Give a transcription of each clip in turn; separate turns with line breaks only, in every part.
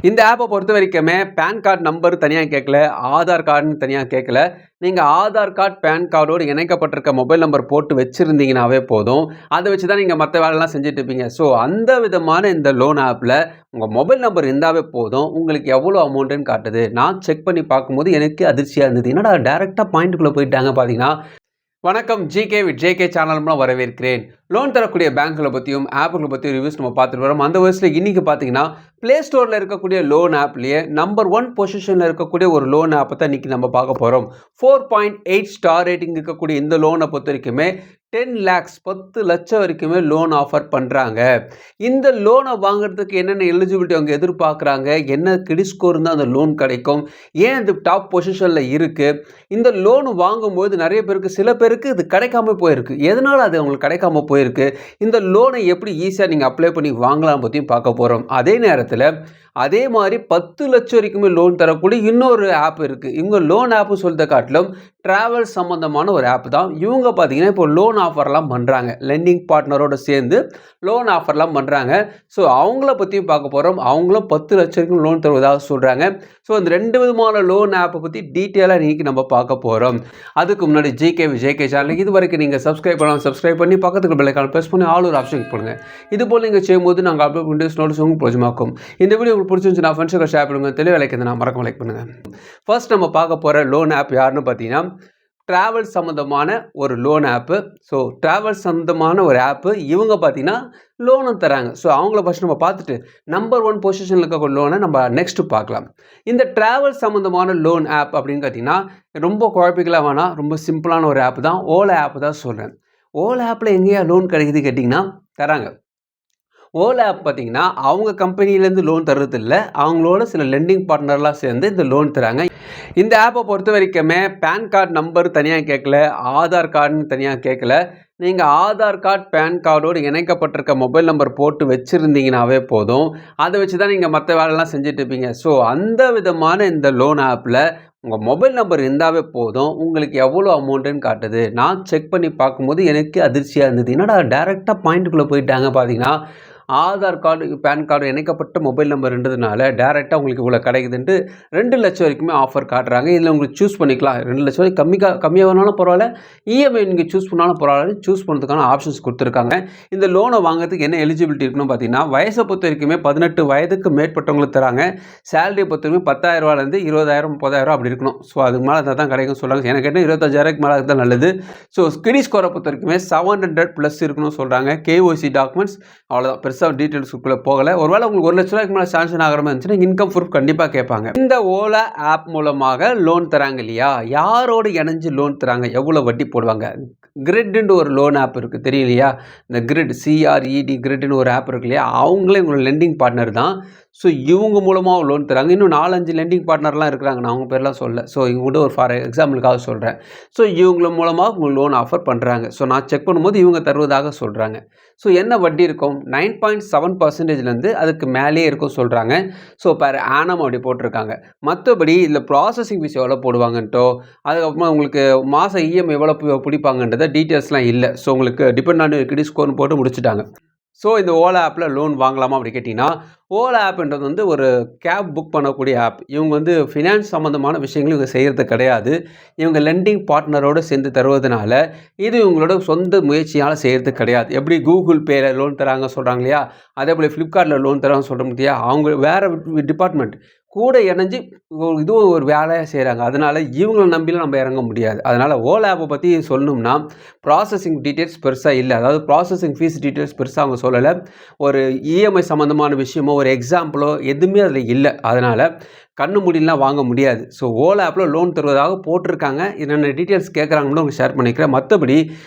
இந்த ஆப்பை பொறுத்த வரைக்குமே பேன் கார்டு நம்பர் தனியாக கேட்கல, ஆதார் கார்டுன்னு தனியாக கேட்கல. நீங்கள் ஆதார் கார்டு, பேன் கார்டோடு இணைக்கப்பட்டிருக்க மொபைல் நம்பர் போட்டு வச்சுருந்தீங்கனாவே போதும். அதை வச்சு தான் நீங்கள் மற்ற வேலைலாம் செஞ்சுட்டு இருப்பீங்க. ஸோ அந்த விதமான இந்த லோன் ஆப்பில் உங்கள் மொபைல் நம்பர் இருந்தாவே போதும், உங்களுக்கு எவ்வளோ அமௌண்ட்டுன்னு காட்டுது. நான் செக் பண்ணி பார்க்கும்போது எனக்கு அதிர்ச்சியாக இருந்தது. என்னடா டேரெக்டாக பாயிண்ட்டுக்குள்ளே போயிட்டாங்க பார்த்தீங்கன்னா. வணக்கம், ஜிகே வித் ஜேகே சேனல் மூலம் வரவேற்கிறேன். லோன் தரக்கூடிய பேங்க்களை பற்றியும் ஆப்புகளை பற்றியும் ரிவ்யூஸ் நம்ம பார்த்துட்டு வரோம். அந்த வயசில் இன்றைக்கி பார்த்தீங்கன்னா ப்ளே ஸ்டோரில் இருக்கக்கூடிய லோன் ஆப்லேயே நம்பர் 1 பொசிஷனில் இருக்கக்கூடிய ஒரு லோன் ஆப்பை தான் இன்றைக்கி நம்ம பார்க்க போகிறோம். 4.8 ஸ்டார் ரேட்டிங் இருக்கக்கூடிய இந்த லோனை பொறுத்த வரைக்குமே 10 lakhs 10 லட்சம் வரைக்குமே லோன் ஆஃபர் பண்ணுறாங்க. இந்த லோனை வாங்குறதுக்கு என்னென்ன எலிஜிபிலிட்டி அவங்க எதிர்பார்க்குறாங்க, என்ன கிரெடிட் ஸ்கோர் இருந்தால் அந்த லோன் கிடைக்கும், ஏன் இது டாப் பொசிஷனில் இருக்குது, இந்த லோன் வாங்கும்போது நிறைய பேருக்கு சில பேருக்கு இது கிடைக்காம போயிருக்கு, எதனால் அது அவங்களுக்கு கிடைக்காம போயிருக்கு, இந்த லோனை எப்படி ஈஸியாக நீங்கள் அப்ளை பண்ணி வாங்கலாம் பற்றியும் பார்க்க போகிறோம். அதே நேரத்தில் அதே மாதிரி 10 லட்சம் வரைக்குமே லோன் தரக்கூடிய இன்னொரு ஆப் இருக்குது. இவங்க லோன் ஆப்பு சொல்கிறத காட்டிலும் ட்ராவல் சம்மந்தமான ஒரு ஆப் தான். இவங்க பார்த்தீங்கன்னா இப்போ லோன் ஆஃபர்லாம் பண்ணுறாங்க, லெண்டிங் பார்ட்னரோடு சேர்ந்து லோன் ஆஃபர்லாம் பண்ணுறாங்க. ஸோ அவங்கள பற்றியும் பார்க்க போகிறோம். அவங்களும் 10 லட்சம் வரைக்கும் லோன் தருவதாக சொல்கிறாங்க. ஸோ இந்த 2 விதமான லோன் ஆப்பை பற்றி டீட்டெயிலாக இன்றைக்கி நம்ம பார்க்க போகிறோம். அதுக்கு முன்னாடி ஜேகே சேனலுக்கு இது வரைக்கும் நீங்கள் சப்ஸ்கிரைப் பண்ணலாம், சப்ஸ்கிரைப் பண்ணி பக்கத்துக்கு பெல் ஐகான் ப்ரெஸ் பண்ணி ஆல் ஒரு ஆப்ஷன் போடுங்க. இது போல் நீங்கள் செய்யும்போது நாங்கள் அப்லோட் பண்ணி நோட்டிஸ் உங்களுக்கு பிடிச்சமாக்கும். இந்த வீடியோ உங்களுக்கு பிடிச்சிருந்துச்சுன்னா ஃப்ரெண்ட்ஸுக்கு ஷேர் பண்ணுங்கள், தெளிவாக லைக் மறக்காம லைக் பண்ணுங்கள். ஃபர்ஸ்ட் நம்ம பார்க்க போகிற லோன் ஆப் யாருன்னு பார்த்தீங்கன்னா ட்ராவல் சம்மந்தமான ஒரு லோன் ஆப்பு. ஸோ ட்ராவல் சம்மந்தமான ஒரு ஆப்பு. இவங்க பார்த்தீங்கன்னா லோனும் தராங்க. ஸோ அவங்கள ஃபஸ்ட் நம்ம பார்த்துட்டு நம்பர் 1 பொசிஷனில் இருக்கக்கூடிய லோனை நம்ம நெக்ஸ்ட்டு பார்க்கலாம். இந்த ட்ராவல் சம்மந்தமான லோன் ஆப் அப்படின்னு பார்த்தீங்கன்னா ரொம்ப குழப்பிக்கலாம் வேணாம், ரொம்ப சிம்பிளான ஒரு ஆப் தான். ஓலா ஆப் தான் சொல்கிறேன். ஓலா ஆப்பில் எங்கேயா லோன் கிடைக்குது கேட்டிங்கன்னா தராங்க. ஓலா ஆப் பார்த்தீங்கன்னா அவங்க கம்பெனிலேருந்து லோன் தர்றது இல்லை, அவங்களோட சில லெண்டிங் பார்ட்னர்லாம் சேர்ந்து இந்த லோன் தராங்க. இந்த ஆப்பை பொறுத்த வரைக்குமே பேன் கார்டு நம்பர் தனியாக கேட்கல, ஆதார் கார்டுன்னு தனியாக கேட்கல. நீங்கள் ஆதார் கார்டு, பேன் கார்டோடு இணைக்கப்பட்டிருக்க மொபைல் நம்பர் போட்டு வச்சுருந்தீங்கனாவே போதும், அதை வச்சு தான் நீங்கள் மற்ற வேலைலாம் செஞ்சுட்டு இருப்பீங்க. ஸோ அந்த விதமான இந்த லோன் ஆப்பில் உங்கள் மொபைல் நம்பர் இருந்தாவே போதும், உங்களுக்கு எவ்வளோ அமௌண்ட்டுன்னு காட்டுது. நான் செக் பண்ணி பார்க்கும்போது எனக்கு அதிர்ச்சியாக இருந்தது. என்னடா டேரெக்டாக பாயிண்ட்டுக்குள்ளே போயிட்டாங்க பார்த்தீங்கன்னா. ஆதார் கார்டு, பேன் கார்டு இணைக்கப்பட்ட மொபைல் நம்பர்ன்றதுனால டேரெக்டாக உங்களுக்கு இவ்வளோ கிடைக்குதுன்ட்டு 2 லட்சம் வரைக்குமே ஆஃபர் காட்டுறாங்க. இதில் உங்களுக்கு சூஸ் பண்ணிக்கலாம். 2 லட்சம் வரைக்கும் கம்மியாக வேணாலும் பரவாயில்ல, இஎம்ஐ நீங்கள் சூஸ் பண்ணாலும் பரவாயில்ல, சூஸ் பண்ணுறதுக்கான ஆப்ஷன்ஸ் கொடுத்துருக்காங்க. இந்த லோனை வாங்குறதுக்கு என்ன எலிஜிபிலிட்டி இருக்குன்னு பார்த்தீங்கன்னா வயசை பொறுத்த வரைக்குமே 18 வயதுக்கு மேற்பட்டவங்களுக்கு தராங்க. சேலரியை பொறுத்த வரைக்கும் 10,000 ரூபாயிலேருந்து 20,000 30,000 அப்படி இருக்கணும். ஸோ அதுக்கு மேலே இருந்தால் தான் கிடைக்கும் சொல்கிறாங்க. எனக்கு கேட்டால் 25,000க்கு மேலே இருந்தால் நல்லது. ஸோ கிரெடிட் ஸ்கோரை பொறுத்த வரைக்குமே 700+ இருக்கணும்னு சொல்கிறாங்க. கேஒய்சி டாக்குமெண்ட்ஸ் அவ்வளோதான், பெருசாக டீட்டெயில்ஸுக்குள்ளே போகலை. ஒருவேளை உங்களுக்கு 1 லட்ச ரூபாய்க்கு மேலே சாங்ஷன் ஆகிற மாதிரி இருந்துச்சுன்னா இன்கம் ப்ரூஃப் கண்டிப்பாக கேட்பாங்க. இந்த ஓலா ஆப் மூலமாக லோன் தராங்க இல்லையா, யாரோடு இணைஞ்சு லோன் தராங்க, எவ்வளோ வட்டி போடுவாங்க. கிரிட்னு ஒரு லோன் ஆப் இருக்குது தெரியலையா, இந்த கிரிட் CRED கிரிட்னு ஒரு ஆப் இருக்கு இல்லையா, அவங்களே உங்களோட லெண்டிங் பார்ட்னர் தான். ஸோ இவங்க மூலமாக லோன் தராங்க. இன்னும் 4-5 லெண்டிங் பார்ட்னர்லாம் இருக்கிறாங்க, நான் அவங்க பேர்லாம் சொல்ல. ஸோ இவங்க கூட ஒரு ஃபார் எக்ஸாம்பிளுக்காக சொல்கிறேன். ஸோ இவங்கள மூலமாக உங்களுக்கு லோன் ஆஃபர் பண்ணுறாங்க. ஸோ நான் செக் பண்ணும்போது இவங்க தருவதாக சொல்கிறாங்க. ஸோ என்ன வட்டி இருக்கும், 9.7%லேருந்து அதுக்கு மேலேயே இருக்கும் சொல்கிறாங்க. ஸோ பெர் ஆனம் அப்படி போட்டிருக்காங்க. மற்றபடி இதில் ப்ராசஸிங் ஃபீஸ் எவ்வளோ போடுவாங்கன்ட்டோ, அதுக்கப்புறமா உங்களுக்கு மாதம் இஎம்ஐ எவ்வளோ பிடிப்பாங்கன்றத டீட்டெயில்ஸ்லாம் இல்லை. ஸோ உங்களுக்கு டிபெண்ட் ஆன் கிரெடிட் ஸ்கோர்னு போட்டு முடிச்சுட்டாங்க. ஸோ இந்த ஓலா ஆப்பில் லோன் வாங்கலாமா அப்படி கேட்டிங்கன்னா, ஓலா ஆப்ன்றது வந்து ஒரு கேப் புக் பண்ணக்கூடிய ஆப். இவங்க வந்து ஃபினான்ஸ் சம்மந்தமான விஷயங்களும் இவங்க செய்கிறது கிடையாது. இவங்க லெண்டிங் பார்ட்னரோடு சேர்ந்து தருவதனால இது இவங்களோட சொந்த முயற்சியால் செய்கிறது கிடையாது. எப்படி கூகுள் பேயில் லோன் தராங்க சொல்கிறாங்க இல்லையா, அதே போல் ஃப்ளிப்கார்ட்டில் லோன் தராங்க சொல்கிறோம் இல்லையா, அவங்க வேறு டிபார்ட்மெண்ட் கூட இணைஞ்சு இதுவும் ஒரு வேலையாக செய்கிறாங்க. அதனால் இவங்களை நம்பிலாம் நம்ம இறங்க முடியாது. அதனால் ஓலா ஆப்பை பற்றி சொல்லணும்னா ப்ராசஸிங் டீட்டெயில்ஸ் பெருசாக இல்லை, அதாவது ப்ராசஸிங் ஃபீஸ் டீட்டெயில்ஸ் பெருசாக அவங்க சொல்லலை. ஒரு இஎம்ஐ சம்மந்தமான விஷயமோ ஒரு எக்ஸாம்பிளோ எதுவுமே அதில் இல்லை. அதனால் கண்ணு மூடிலாம் வாங்க முடியாது. ஸோ ஓலா ஆப்பில் லோன் தருவதாக போட்டிருக்காங்க. என்னென்ன டீட்டெயில்ஸ் கேட்குறாங்கன்னு உங்களுக்கு ஷேர் பண்ணிக்கிறேன். மற்றபடி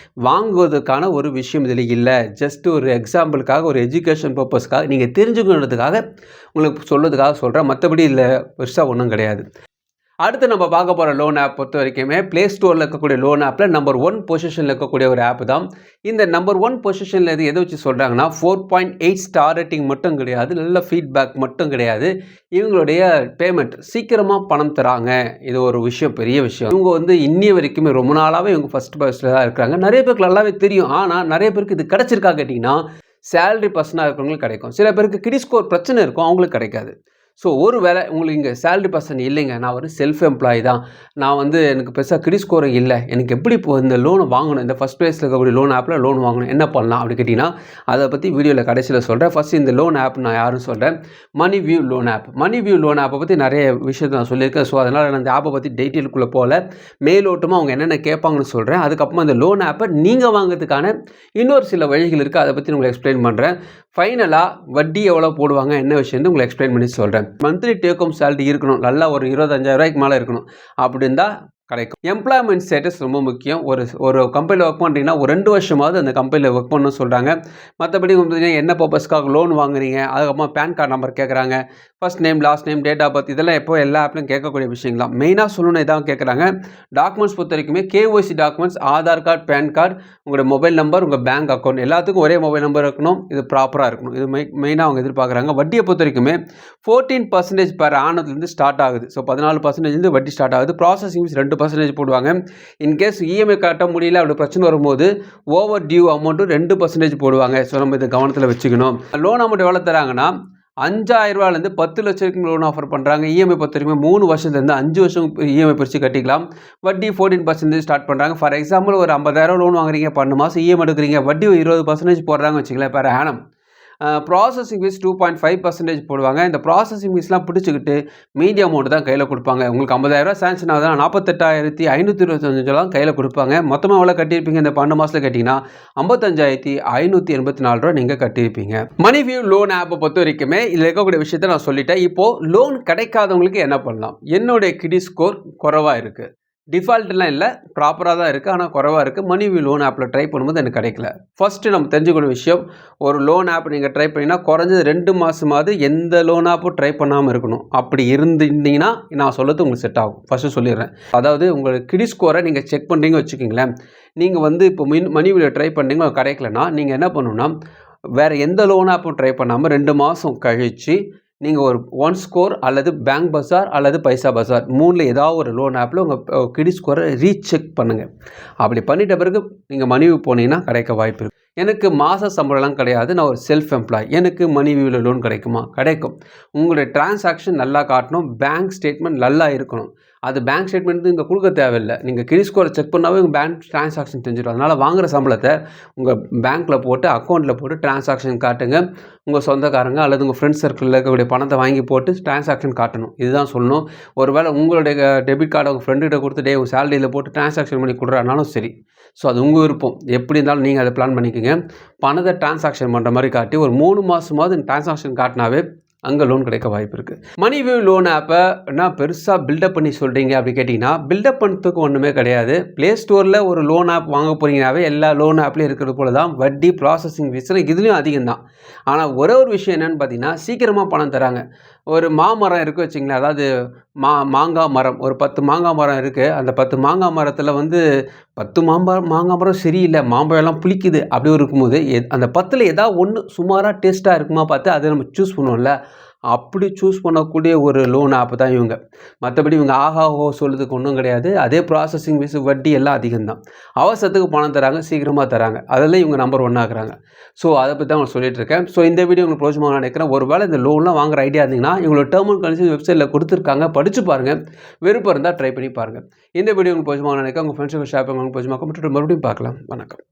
வாங்குவதற்கான ஒரு விஷயம் இதில் இல்லை. ஜஸ்ட் ஒரு எக்ஸாம்பிளுக்காக, ஒரு எஜுகேஷன் பர்பஸ்க்காக, நீங்கள் தெரிஞ்சுக்கணுன்றதுக்காக உங்களுக்கு சொல்கிறதுக்காக சொல்கிறேன். மற்றபடி இல்லை பெருசாக ஒன்றும் கிடையாது. அடுத்து நம்ம பார்க்க போகிற லோன் ஆப் பொறுத்த வரைக்குமே ப்ளே ஸ்டோரில் இருக்கக்கூடிய லோன் ஆப்பில் நம்பர் 1 பொசிஷனில் இருக்கக்கூடிய ஒரு ஆப் தான். இந்த நம்பர் 1 பொசிஷனில் இது எதை வச்சு சொல்கிறாங்கன்னா 4.8 ஸ்டார் ரேட்டிங் மட்டும் கிடையாது, நல்ல ஃபீட்பேக் மட்டும் கிடையாது, இவங்களுடைய பேமெண்ட் சீக்கிரமாக பணம் தராங்க. இது ஒரு விஷயம், பெரிய விஷயம். இவங்க வந்து இன்னிய வரைக்குமே ரொம்ப நாளாகவே இவங்க ஃபஸ்ட் பர்ஸில் தான் இருக்கிறாங்க. நிறைய பேருக்கு நல்லாவே தெரியும். ஆனால் நிறைய பேருக்கு இது கிடச்சிருக்கா கேட்டிங்கன்னா சேலரி பர்சனாக இருக்கிறவங்களுக்கு கிடைக்கும். சில பேருக்கு கிரெடிட் ஸ்கோர் பிரச்சனை இருக்கும், அவங்களுக்கு கிடைக்காது. ஸோ ஒரு வேளை உங்களுக்கு இங்கே சேலரி பர்சன் இல்லைங்க, நான் ஒரு செல்ஃப் எம்ப்ளாயி தான், நான் வந்து எனக்கு பெருசாக கிரெடிட் ஸ்கோரிங் இல்லை, எனக்கு எப்படி இப்போ இந்த லோனை வாங்கணும், இந்த ஃபஸ்ட் ப்ரைஸில் இருக்கக்கூடிய லோன் ஆப்பில் லோன் வாங்கணும் என்ன பண்ணலாம் அப்படி கேட்டிங்கன்னா, அதை பற்றி வீடியோவில் கடைசியில் சொல்கிறேன். ஃபஸ்ட்டு இந்த லோன் ஆப் நான் யாருன்னு சொல்கிறேன். மணி வியூ லோன் ஆப். மணி வியூ லோன் ஆப்பை பற்றி நிறைய விஷயத்தை நான் சொல்லியிருக்கேன். ஸோ அதனால் நான் இந்த ஆப்பை பற்றி டீட்டெயிலுக்குள்ளே போகல, மேலோட்டமாக அவங்க என்னென்ன கேட்பாங்கன்னு சொல்கிறேன். அதுக்கப்புறமா இந்த லோன் ஆப்பை நீங்கள் வாங்குறதுக்கான இன்னொரு சில வழிகள் இருக்குது, அதை பற்றி உங்களுக்கு எக்ஸ்பிளைன் பண்ணுறேன். ஃபைனலாக வட்டி எவ்வளோ போடுவாங்க என்ன விஷயம்னு உங்களுக்கு எக்ஸ்பிளைன் பண்ணி சொல்கிறேன். மந்த்லி டேக் ஹோம் சேலரி இருக்கணும், நல்லா ஒரு 25,000 மேலே இருக்கணும். அப்படி இருந்தால் கிடைக்கும். எம்ப்ளாய்மெண்ட் ஸ்டேட்டஸ் ரொம்ப முக்கியம். ஒரு கம்பெனியில் ஒர்க் பண்ணுறீங்கன்னா ஒரு 2 வருஷமாவது அந்த கம்பெனியில் ஒர்க் பண்ணணும்னு சொல்கிறாங்க. மற்றபடி பார்த்தீங்கன்னா என்ன பர்பஸ்க்காக லோன் வாங்குறீங்க, அதுக்கப்புறமா பேன் கார்டு நம்பர் கேட்குறாங்க, first name last name date of birth, இதெல்லாம் எப்போ எல்லா ஆப்லையும் கேட்கக்கூடிய விஷயங்கள் தான். மெயினாக சொல்லணும்னு இதான் கேட்குறாங்க. டாக்குமெண்ட்ஸ் பொறுத்த வரைக்குமே KYC documents, Aadhaar card, PAN card, உங்களோட மொபைல் நம்பர், உங்கள் பேங்க் அக்கௌண்ட் எல்லாத்துக்கும் ஒரே மொபைல் நம்பர் இருக்கணும். இது ப்ராப்பராக இருக்கணும். இது மெயினாக அவங்க எதிர்பார்க்குறாங்க. வட்டியை பொறுத்த வரைக்குமே 14% பெர் ஆனதுலேருந்து ஸ்டார்ட் ஆகுது. ஸோ 14% வட்டி ஸ்டார்ட் ஆகுது. ப்ராசஸிங் ஃபீஸ் 2% போடுவாங்க. இன்கேஸ் இஎம்ஐ கட்ட முடியல அப்படி பிரச்சனை வரும்போது ஓவர் டியூ அமௌண்ட்டு 2% போடுவாங்க. ஸோ நம்ம இதை கவனத்தில் வச்சுக்கணும். லோன் அமௌண்ட் எவ்வளோ தராங்கன்னா 5,000 10 லட்சம் வரைக்கும் லோன் ஆஃபர் பண்ணுறாங்க. இஎம்ஐ பொறுத்த வரைக்கும் 3 வருஷத்துலேருந்து 5 வருஷம் இஎம்ஐ பிரித்து கட்டிக்கலாம். வட்டி 14% ஸ்டார்ட் பண்ணுறாங்க. ஃபார் எக்ஸாம்பிள் ஒரு 50,000 லோன் வாங்குறீங்க, 12 மாதம் இஎம்ஐ எடுக்கிறீங்க, வட்டி 20% போடுறாங்க வச்சுக்கலாம் பெர் ஆனம். ப்ராசஸிங் ஃபீஸ் 2.5% போடுவாங்க. இந்த ப்ராசஸிங் ஃபீஸ்லாம் பிடிச்சிக்கிட்டு மீதி அமௌண்ட் தான் கையில் கொடுப்பாங்க. உங்களுக்கு 50,000 சேங்ஷன் ஆகுதுன்னா 48,525 கையில் கொடுப்பாங்க. மொத்தமாக எவ்வளோ கட்டியிருப்பீங்க இந்த 12 மாதத்தில் கேட்டிங்கன்னா 55,584 நீங்கள் கட்டியிருப்பீங்க. மணி வியூ லோன் ஆப்பை பொறுத்த வரைக்குமே இதில் இருக்கக்கூடிய விஷயத்தை நான் சொல்லிட்டேன். இப்போது லோன் கிடைக்காதவங்களுக்கு என்ன பண்ணலாம்? என்னுடைய கிரெடிட் ஸ்கோர் குறைவாக இருக்குது, டிஃபால்ட்லாம் இல்லை, ப்ராப்பராக தான் இருக்குது, ஆனால் குறைவாக இருக்குது. மணி வியூ லோன் ஆப்பில் ட்ரை பண்ணும்போது எனக்கு கிடைக்கல. ஃபஸ்ட்டு நம்ம தெரிஞ்சுக்கக்கூடிய விஷயம், ஒரு லோன் ஆப் நீங்கள் ட்ரை பண்ணிங்கன்னா குறைஞ்சது 2 மாதமாவது எந்த லோன் ஆப்பும் ட்ரை பண்ணாமல் இருக்கணும். அப்படி இருந்தீங்கன்னா நான் சொல்கிறது உங்களுக்கு செட் ஆகும். ஃபஸ்ட்டு சொல்லிடுறேன். அதாவது உங்கள் கிரெடிட் ஸ்கோரை நீங்கள் செக் பண்ணுறீங்க வச்சுக்கிங்களேன். நீங்கள் வந்து இப்போ மணி வியூவில் ட்ரை பண்ணுறீங்க கிடைக்கலன்னா நீங்கள் என்ன பண்ணணும்னா, வேறு எந்த லோன் ஆப்பும் ட்ரை பண்ணாமல் 2 மாதம் கழித்து நீங்கள் ஒரு ஒன் ஸ்கோர் அல்லது பேங்க் பஜார் அல்லது பைசா பஜார் 3ல் ஏதாவது ஒரு லோன் ஆப்பில் உங்கள் கிரெடிட் ஸ்கோரை ரீசெக் பண்ணுங்கள். அப்படி பண்ணிட்ட பிறகு நீங்கள் மணி வியூ போனீங்கன்னா கிடைக்க வாய்ப்பு இருக்குது. எனக்கு மாத சம்பளம்லாம் கிடையாது, நான் ஒரு செல்ஃப் எம்ப்ளாய், எனக்கு மணி வியூவில் லோன் கிடைக்குமா? கிடைக்கும். உங்களுடைய டிரான்சாக்ஷன் நல்லா காட்டணும், பேங்க் ஸ்டேட்மெண்ட் நல்லா இருக்கணும். அது பேங்க் ஸ்டேட்மெண்ட் இங்கே கொடுக்க தேவையில்லை. நீங்கள் கிரெடிட் ஸ்கோரை செக் பண்ணாவே உங்கள் பேங்க் டிரான்சாக்ஷன் தெரிஞ்சிடும். அதனால் வாங்குகிற சம்பளத்தை உங்கள் பேங்க்கில் போட்டு அக்கௌண்ட்டில் போட்டு டிரான்சாக்ஷன் காட்டுங்க. உங்கள் சொந்தக்காரங்க அல்லது உங்கள் ஃப்ரெண்ட்ஸ் சர்க்கிளில் இருக்கக்கூடிய பணத்தை வாங்கி போட்டு டிரான்சாக்ஷன் காட்டணும். இதுதான் சொல்லணும். ஒருவேளை உங்களுடைய டெபிட் கார்டை உங்கள் ஃப்ரெண்டுகிட்ட கொடுத்து உங்கள் சேலரியில் போட்டு டிரான்சாக்ஷன் பண்ணி கொடுறானாலும் சரி. ஸோ அது உங்கள் விருப்பம். எப்படி இருந்தாலும் நீங்கள் அதை பிளான் பண்ணிக்கோங்க. பணத்தை டிரான்சாக்ஷன் பண்ணுற மாதிரி காட்டி ஒரு 3 மாதமாவது டிரான்சாக்ஷன் காட்டினாவே அங்கே லோன் கிடைக்க வாய்ப்பு இருக்குது. மணி வியூ லோன் ஆப்பை என்ன பெருசாக பில்டப் பண்ணி சொல்கிறீங்க அப்படி கேட்டிங்கன்னா, பில்டப் பண்ணுறதுக்கு ஒன்றுமே கிடையாது. ப்ளே ஸ்டோரில் ஒரு லோன் ஆப் வாங்க போகிறீங்கனாவே எல்லா லோன் ஆப்லேயும் இருக்கிறது போல தான் வட்டி, ப்ராசஸிங் ஃபீஸ் இதுலேயும் அதிகம் தான். ஆனால் ஒரே ஒரு விஷயம் என்னென்னு பார்த்தீங்கன்னா, சீக்கிரமாக பணம் தராங்க. ஒரு மாமரம் இருக்குது வச்சிங்களேன், அதாவது மாங்காய் மரம், ஒரு 10 மாங்காய் மரம் இருக்குது. அந்த 10 மாங்காய் மரத்தில் வந்து 10 மாங்காய் மரம் சரியில்லை, மாம்பழம்லாம் புளிக்குது. அப்படி இருக்கும்போது அந்த 10ல் ஏதாவது ஒன்று சுமாராக டேஸ்ட்டாக இருக்குமா பார்த்து அதை நம்ம சூஸ் பண்ணுவோம்ல, அப்படி சூஸ் பண்ணக்கூடிய ஒரு லோன் ஆப் தான் இவங்க. மற்றபடி இவங்க ஆஹாஹோ சொல்லுறதுக்கு ஒன்றும் கிடையாது. அதே ப்ராசஸிங் ஃபீஸ் வட்டி எல்லாம் அதிகம்தான். அவசரத்துக்கு பணம் தராங்க, சீக்கிரமாக தராங்க, அதெல்லாம் இவங்க நம்பர் 1 ஆக்குறாங்க. ஸோ அதை பற்றி தான் உங்களுக்கு சொல்லிட்டு இருக்கேன். ஸோ இந்த வீடியோ உங்களுக்கு பிரோஜனமாக நினைக்கிறேன். ஒரு வேளை இந்த லோன்லாம் வாங்குற ஐடியா இருந்தீங்கன்னா இவங்களோட டேர்ம் அண்ட் கண்டிஷன் வெப்சைட்டில் கொடுத்துருக்காங்க, படித்து பாருங்கள். விருப்பம் இருந்தால் ட்ரை பண்ணி பாருங்கள். இந்த வீடியோ உங்களுக்கு பிரோஜனமாக நினைக்கிறேன். உங்கள் ஃப்ரெண்ட்ஸுக்கு ஷேர் பண்ணுங்க. பிரோஜனமாக மறுபடியும் பார்க்கலாம். வணக்கம்.